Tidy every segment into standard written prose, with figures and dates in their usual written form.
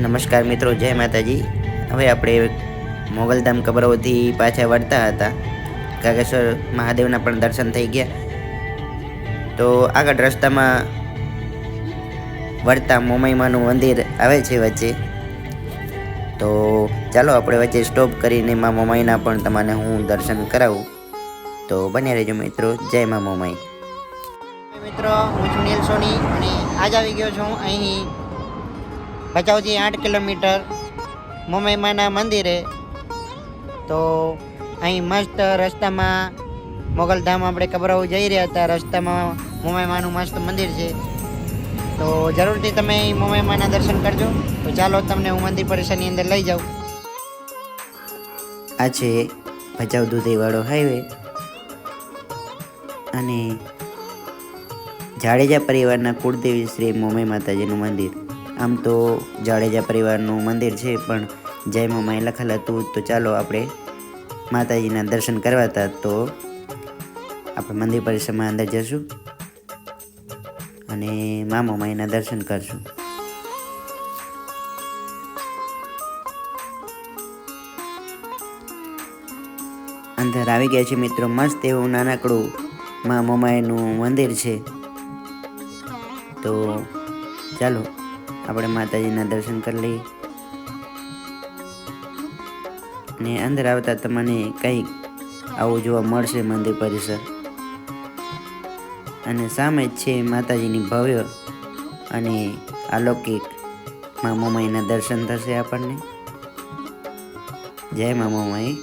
નમસ્કાર મિત્રો, જય માતાજી। હવે આપણે મોગલધામ કબરવથી પાછા વળતા હતા। કાગેશ્વર મહાદેવના પણ દર્શન થઈ ગયા। તો આગળ રસ્તામાં વળતા મોમાઈમાનું મંદિર આવે છે વચ્ચે। તો ચાલો આપણે વચ્ચે સ્ટોપ કરીને મા મોમાઈના પણ તમને હું દર્શન કરાવું। તો બન્યા રહેજો મિત્રો। જય મા મોમાઈ। મિત્રો, હું છું નીલ સોની અને આજ આવી ગયો છું અહીં ભચાઉથી 8 કિલોમીટર મોમાઈમાના મંદિરે। તો અહીં મસ્ત રસ્તામાં મોગલધામ આપણે કબરાવું જઈ રહ્યા હતા। રસ્તામાં મોમાઈમાનું મસ્ત મંદિર છે, તો જરૂરથી તમે મોમાઈમાના દર્શન કરજો। તો ચાલો તમને હું મંદિર પરિસરની અંદર લઈ જાઉં। આ છે ભચાઉ દુધઈવાળો હાઈવે અને જાડેજા પરિવારના કુળદેવી શ્રી મોમાઈ માતાજીનું મંદિર। આમ તો જાડેજા પરિવારનું મંદિર છે, પણ જય મોમાઈ લખેલ હતું। તો ચાલો આપણે માતાજીના દર્શન કરવા હતા, તો આપણે મંદિર પરિસરમાં અંદર જશું અને મા મોમાઈના દર્શન કરશું। અંદર આવી ગયા છે મિત્રો। મસ્ત એવું નાનકડું મા મોમાઈનું મંદિર છે। તો ચાલો આપણે માતાજીના દર્શન કરી લઈએ અને અંદર આવતા તમને કંઈક આવું જોવા મળશે મંદિર પરિસર, અને સામે જ છે માતાજીની ભવ્ય અને અલૌકિક મા મોમાઈના દર્શન થશે આપણને। જય મા મોમાઈ।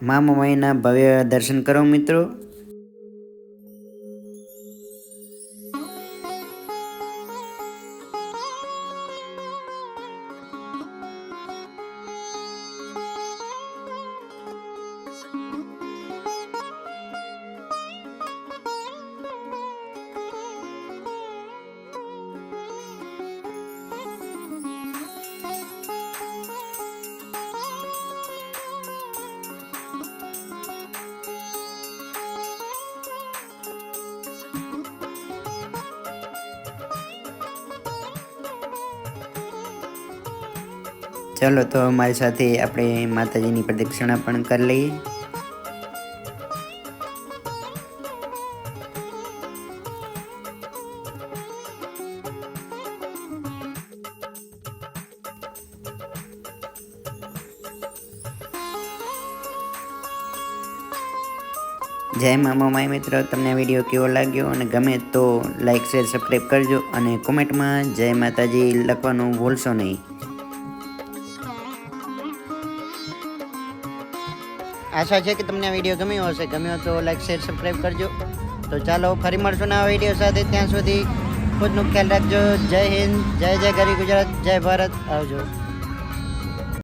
મા મોમાઈના ભવ્ય દર્શન કરો મિત્રો। चलो तो हमारे साथ अपने माताजी प्रदक्षिणा पण कर लीए। जय मा मोमाई मित्रों, तमने विडियो केवो लाग्यो अने गमे तो लाइक शेर सब्सक्राइब करजो अने कमेंट में जय माताजी लखवानुं भूलशो नहीं। आशा है कि तमने विडियो गम्यो हशे। गम्यो तो लाइक शेर सब्सक्राइब करजो। तो चलो फरी मळशुं नवा विडियो साथे। त्यां सुधी खुदनुं ख्याल राखजो। जय हिंद, जय जय गरी गुजरात, जय भारत। आवजो।